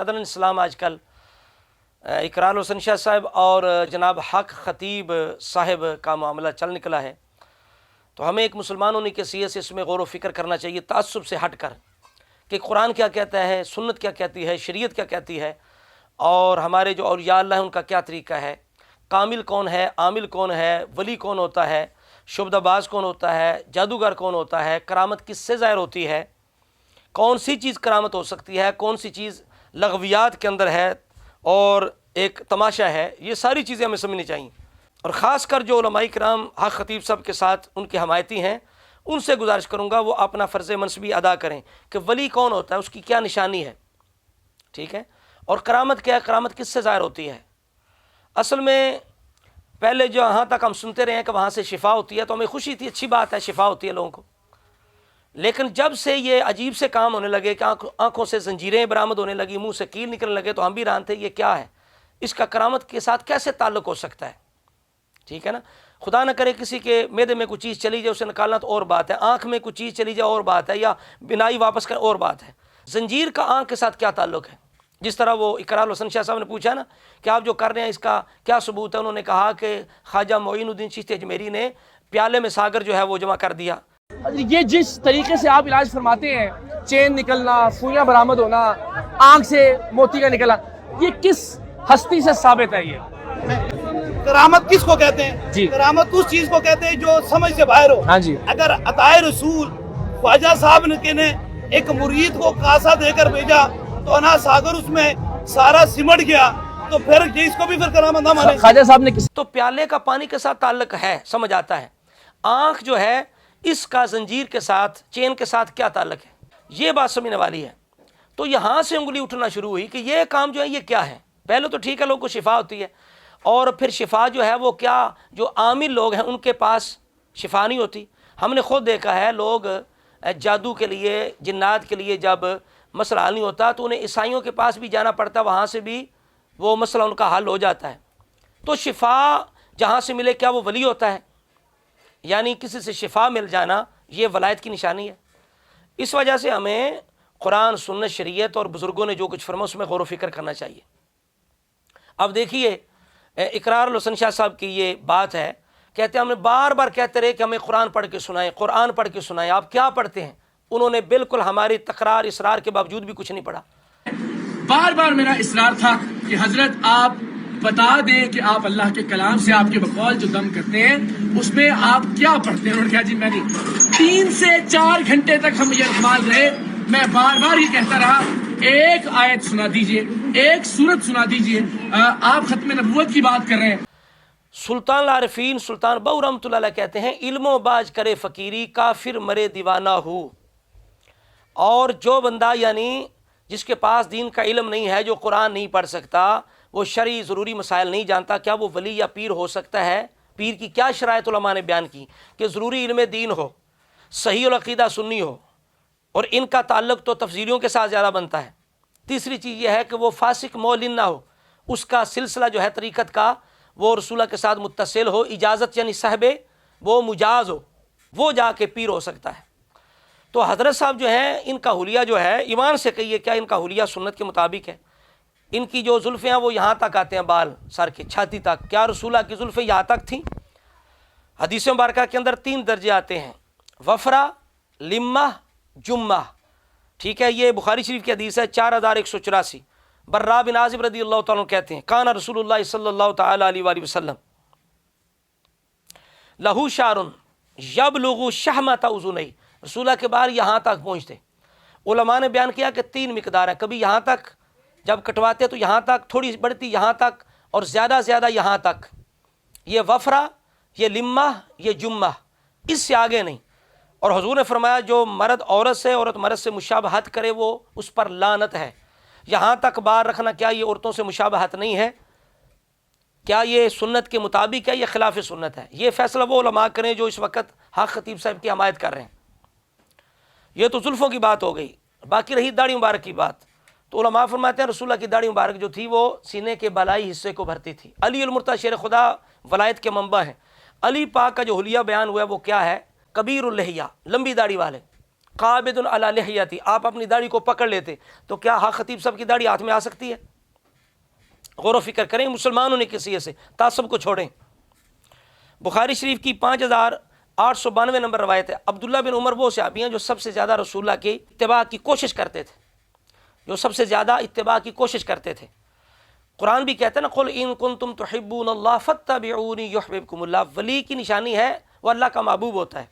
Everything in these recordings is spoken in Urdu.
اسلام آج کل اقرار حسن شاہ صاحب اور جناب حق خطیب صاحب کا معاملہ چل نکلا ہے، تو ہمیں ایک مسلمان ہونے کی حیثیت سے اس میں غور و فکر کرنا چاہیے، تعصب سے ہٹ کر کہ قرآن کیا کہتا ہے، سنت کیا کہتی ہے، شریعت کیا کہتی ہے، اور ہمارے جو اولیاء اللہ ہیں ان کا کیا طریقہ ہے، کامل کون ہے، عامل کون ہے، ولی کون ہوتا ہے، شبدہ باز کون ہوتا ہے، جادوگر کون ہوتا ہے، کرامت کس سے ظاہر ہوتی ہے، کون سی چیز کرامت ہو سکتی ہے، کون سی چیز لغویات کے اندر ہے اور ایک تماشا ہے، یہ ساری چیزیں ہمیں سمجھنی چاہیے۔ اور خاص کر جو علماء کرام حق خطیب صاحب کے ساتھ ان کے حمایتی ہیں، ان سے گزارش کروں گا وہ اپنا فرض منصبی ادا کریں کہ ولی کون ہوتا ہے، اس کی کیا نشانی ہے، ٹھیک ہے، اور کرامت کیا ہے، کرامت کس سے ظاہر ہوتی ہے۔ اصل میں پہلے جو یہاں تک ہم سنتے رہے ہیں کہ وہاں سے شفا ہوتی ہے تو ہمیں خوشی تھی، اچھی بات ہے، شفا ہوتی ہے لوگوں کو، لیکن جب سے یہ عجیب سے کام ہونے لگے کہ آنکھوں سے زنجیریں برآمد ہونے لگی، منہ سے کیل نکلنے لگے، تو ہم بھی حیران تھے یہ کیا ہے، اس کا کرامت کے ساتھ کیسے تعلق ہو سکتا ہے، ٹھیک ہے نا۔ خدا نہ کرے کسی کے معدے میں کوئی چیز چلی جائے، اسے نکالنا تو اور بات ہے، آنکھ میں کوئی چیز چلی جائے اور بات ہے، یا بینائی واپس کر اور بات ہے، زنجیر کا آنکھ کے ساتھ کیا تعلق ہے۔ جس طرح وہ اقرار حسن شاہ صاحب نے پوچھا نا کہ آپ جو کر رہے ہیں اس کا کیا ثبوت ہے، انہوں نے کہا کہ خواجہ معین الدین چشتی اجمیری نے پیالے میں ساگر جو ہے وہ جمع کر دیا۔ یہ جس طریقے سے آپ علاج فرماتے ہیں، چین نکلنا، سوئیاں برآمد ہونا، آنکھ سے موتی کا نکلنا، یہ کس ہستی سے ثابت ہے؟ یہ کرامت کس کو کہتے ہیں؟ جی، کرامت اس چیز کو کہتے ہیں جو سمجھ سے باہر ہو۔ ہاں جی، اگر عطائے رسول خواجہ صاحب نے ایک مرید کو کاسا دے کر بھیجا تو انا ساگر اس میں سارا سمٹ گیا، تو پھر اس کو بھی پھر کرامت نہ مانے۔ خواجہ صاحب نے تو پیالے کا پانی کے ساتھ تعلق ہے، سمجھ آتا ہے، آنکھ جو ہے اس کا زنجیر کے ساتھ، چین کے ساتھ کیا تعلق ہے، یہ بات سمجھنے والی ہے۔ تو یہاں سے انگلی اٹھنا شروع ہوئی کہ یہ کام جو ہے یہ کیا ہے۔ پہلے تو ٹھیک ہے لوگوں کو شفا ہوتی ہے، اور پھر شفا جو ہے وہ کیا، جو عامل لوگ ہیں ان کے پاس شفا نہیں ہوتی۔ ہم نے خود دیکھا ہے لوگ جادو کے لیے، جنات کے لیے جب مسئلہ حل نہیں ہوتا تو انہیں عیسائیوں کے پاس بھی جانا پڑتا، وہاں سے بھی وہ مسئلہ ان کا حل ہو جاتا ہے۔ تو شفا جہاں سے ملے کیا وہ ولی ہوتا ہے؟ یعنی کسی سے شفا مل جانا یہ ولایت کی نشانی ہے۔ اس وجہ سے ہمیں قرآن، سنت، شریعت اور بزرگوں نے جو کچھ فرمایا اس میں غور و فکر کرنا چاہیے۔ اب دیکھیے اقرار الحسن شاہ صاحب کی یہ بات ہے، کہتے ہیں ہم نے بار بار کہتے رہے کہ ہمیں قرآن پڑھ کے سنائیں، قرآن پڑھ کے سنائیں، آپ کیا پڑھتے ہیں؟ انہوں نے بالکل ہماری تکرار اصرار کے باوجود بھی کچھ نہیں پڑھا۔ بار بار میرا اصرار تھا کہ حضرت آپ بتا دیں کہ آپ اللہ کے کلام سے آپ کے بقول جو دم کرتے ہیں اس میں آپ کیا پڑھتے ہیں۔ انہوں نے کہا جی میں نہیں۔ 3 سے 4 گھنٹے تک ہم یہ اعتماد رہے، میں بار بار یہ کہتا رہا ایک آیت سنا دیجئے، ایک سورت سنا دیجئے، آپ ختم نبوت کی بات کر رہے ہیں۔ سلطان العارفین سلطان بہو رحمۃ اللہ علیہ کہتے ہیں علم و باج کرے فقیری، کافر مرے دیوانہ ہو۔ اور جو بندہ یعنی جس کے پاس دین کا علم نہیں ہے، جو قرآن نہیں پڑھ سکتا، وہ شرعی ضروری مسائل نہیں جانتا، کیا وہ ولی یا پیر ہو سکتا ہے؟ پیر کی کیا شرائط علماء نے بیان کی کہ ضروری علم دین ہو، صحیح العقیدہ سنی ہو، اور ان کا تعلق تو تفسیریوں کے ساتھ زیادہ بنتا ہے۔ تیسری چیز یہ ہے کہ وہ فاسق مولن نہ ہو، اس کا سلسلہ جو ہے طریقت کا وہ رسولہ کے ساتھ متصل ہو، اجازت یعنی صاحب وہ مجاز ہو، وہ جا کے پیر ہو سکتا ہے۔ تو حضرت صاحب جو ہیں ان کا حلیہ جو ہے، ایمان سے کہیے کیا ان کا حلیہ سنت کے مطابق ہے؟ ان کی جو زلفیں ہیں وہ یہاں تک آتے ہیں، بال سر کے چھاتی تک، کیا رسولہ کی زلفیں یہاں تک تھیں؟ حدیث مبارکہ کے اندر 3 درجے آتے ہیں، وفرہ، لمہ، جمہ، ٹھیک ہے، یہ بخاری شریف کی حدیث ہے 4184۔ برا بن عازب رضی اللہ تعالیٰ عنہ کہتے ہیں کان رسول اللہ صلی اللہ تعالیٰ علیہ وآلہ وسلم لہو شعر یبلغ شحمۃ اذنیہ، رسولہ کے بال یہاں تک پہنچتے۔ علماء نے بیان کیا کہ 3 مقدار ہیں، کبھی یہاں تک جب کٹواتے تو یہاں تک، تھوڑی بڑھتی یہاں تک، اور زیادہ زیادہ یہاں تک۔ یہ وفرہ، یہ لمہ، یہ جمہ، اس سے آگے نہیں۔ اور حضور نے فرمایا جو مرد عورت سے، عورت مرد سے مشابہت کرے وہ اس پر لعنت ہے۔ یہاں تک بال رکھنا کیا یہ عورتوں سے مشابہت نہیں ہے؟ کیا یہ سنت کے مطابق ہے یا خلاف سنت ہے؟ یہ فیصلہ وہ علماء کریں جو اس وقت حق خطیب صاحب کی حمایت کر رہے ہیں۔ یہ تو زلفوں کی بات ہو گئی، باقی رہی داڑھی مبارک کی بات، تو علماء فرماتے ہیں رسول اللہ کی داڑھی مبارک جو تھی وہ سینے کے بالائی حصے کو بھرتی تھی۔ علی المرتضی شیر خدا ولایت کے منبع ہیں۔ علی پاک کا جو حلیہ بیان ہوا ہے وہ کیا ہے؟ کبیر اللحیہ، لمبی داڑھی والے، قابض علی لحیتی، آپ اپنی داڑھی کو پکڑ لیتے، تو کیا حق خطیب صاحب کی داڑھی ہاتھ میں آ سکتی ہے؟ غور و فکر کریں، مسلمان ہونے کی حیثیت سے تعصب کو چھوڑیں۔ بخاری شریف کی 5892 نمبر روایت ہے، عبداللہ بن عمر وہ صحابی ہیں جو سب سے زیادہ رسول اللہ کی اتباع کی کوشش کرتے تھے، جو سب سے زیادہ اتباع کی کوشش کرتے تھے۔ قرآن بھی کہتا ہے نا، قل ان کنتم تحبون اللہ فاتبعونی یحببکم اللہ، ولی کی نشانی ہے وہ اللہ کا محبوب ہوتا ہے،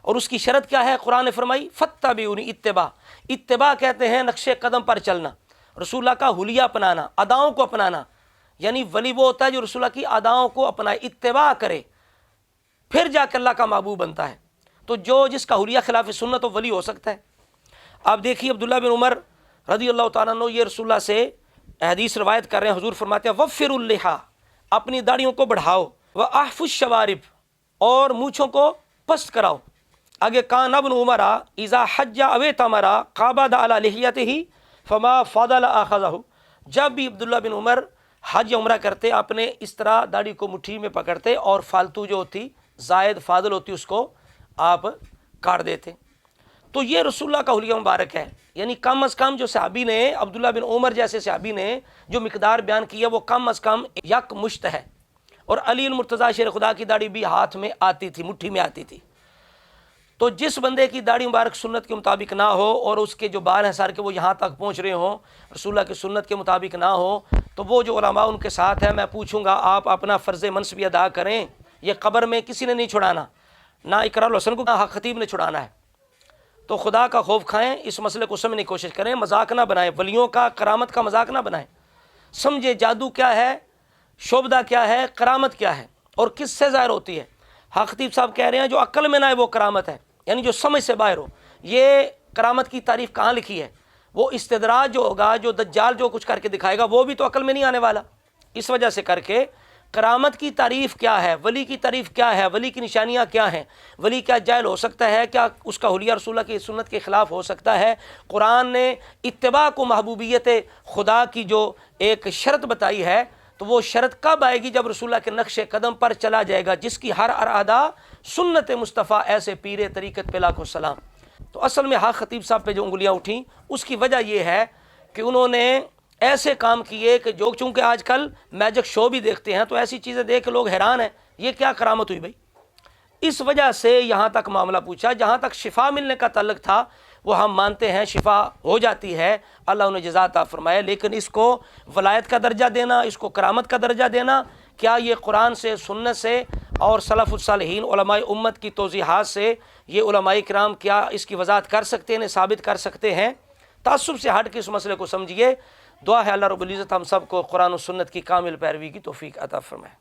اور اس کی شرط کیا ہے؟ قرآن نے فرمائی فاتبعونی، اتباع۔ اتباع کہتے ہیں نقش قدم پر چلنا، رسول اللہ کا حلیہ اپنانا، اداؤں کو اپنانا، یعنی ولی وہ ہوتا ہے جو رسول اللہ کی اداؤں کو اپنائے، اتباع کرے، پھر جا کے اللہ کا محبوب بنتا ہے۔ تو جس کا حلیہ خلاف سنت و ولی ہو سکتا ہے۔ آپ دیکھیے عبداللہ بن عمر رضی اللہ تعالیٰ عنہ یہ رسول اللہ سے حدیث روایت کر رہے ہیں، حضور فرماتے ہیں وفروا اللحیٰ، اپنی داڑھیوں کو بڑھاؤ، واحفوا الشوارب، اور مونچھوں کو پست کراؤ۔ آگے کان ابن عمر اذا حج او اعتمر قابض علی لحیتہ فما فضل اخذہ، جب بھی عبداللہ بن عمر حج یا عمرہ کرتے اپنے اس طرح داڑھی کو مٹھی میں پکڑتے، اور فالتو جو ہوتی زائد فاضل ہوتی اس کو آپ کاٹ دیتے۔ تو یہ رسول اللہ کا حلیہ مبارک ہے، یعنی کم از کم جو صحابی نے، عبداللہ بن عمر جیسے صحابی نے جو مقدار بیان کیا وہ کم از کم یک مشت ہے۔ اور علی المرتضیٰ شیر خدا کی داڑھی بھی ہاتھ میں آتی تھی، مٹھی میں آتی تھی۔ تو جس بندے کی داڑھی مبارک سنت کے مطابق نہ ہو، اور اس کے جو بال ہیں سار کے وہ یہاں تک پہنچ رہے ہوں، رسول اللہ کی سنت کے مطابق نہ ہو، تو وہ جو علماء ان کے ساتھ ہیں، میں پوچھوں گا آپ اپنا فرض منصبی ادا کریں، یہ قبر میں کسی نے نہیں چھڑانا، نہ اقرار الحسن کو، نہ حق خطیب نے چھڑانا ہے۔ تو خدا کا خوف کھائیں، اس مسئلے کو سمجھنے کی کوشش کریں، مذاق نہ بنائیں، ولیوں کا کرامت کا مذاق نہ بنائیں، سمجھے جادو کیا ہے، شعبدہ کیا ہے، کرامت کیا ہے، اور کس سے ظاہر ہوتی ہے۔ حق خطیب صاحب کہہ رہے ہیں جو عقل میں نہ ہے وہ کرامت ہے، یعنی جو سمجھ سے باہر ہو۔ یہ کرامت کی تعریف کہاں لکھی ہے؟ وہ استدراج جو ہوگا، جو دجال جو کچھ کر کے دکھائے گا، وہ بھی تو عقل میں نہیں آنے والا۔ اس وجہ سے کر کے کرامت کی تعریف کیا ہے، ولی کی تعریف کیا ہے، ولی کی نشانیاں کیا ہیں، ولی کیا جائل ہو سکتا ہے، کیا اس کا حلیہ رسول اللہ کی سنت کے خلاف ہو سکتا ہے۔ قرآن نے اتباع کو محبوبیت خدا کی جو ایک شرط بتائی ہے، تو وہ شرط کب آئے گی؟ جب رسول اللہ کے نقش قدم پر چلا جائے گا، جس کی ہر ارادہ سنت مصطفیٰ ایسے پیر طریقت پہ لاکھوں سلام۔ تو اصل میں حق خطیب صاحب پہ جو انگلیاں اٹھیں، اس کی وجہ یہ ہے کہ انہوں نے ایسے کام کیے کہ جو چونکہ آج کل میجک شو بھی دیکھتے ہیں، تو ایسی چیزیں دیکھ کے لوگ حیران ہیں، یہ کیا کرامت ہوئی بھائی؟ اس وجہ سے یہاں تک معاملہ پوچھا۔ جہاں تک شفا ملنے کا تعلق تھا وہ ہم مانتے ہیں شفا ہو جاتی ہے، اللہ انہیں جزا عطا فرمائے، لیکن اس کو ولایت کا درجہ دینا، اس کو کرامت کا درجہ دینا، کیا یہ قرآن سے، سنت سے اور سلف الصالحین علماء امت کی توضیحات سے یہ علماء کرام کیا اس کی وضاحت کر سکتے ہیں، ثابت کر سکتے ہیں؟ تعصب سے ہٹ کے اس مسئلے کو سمجھیے۔ دعا ہے اللہ رب العزت ہم سب کو قرآن و سنت کی کامل پیروی کی توفیق عطا فرمائے۔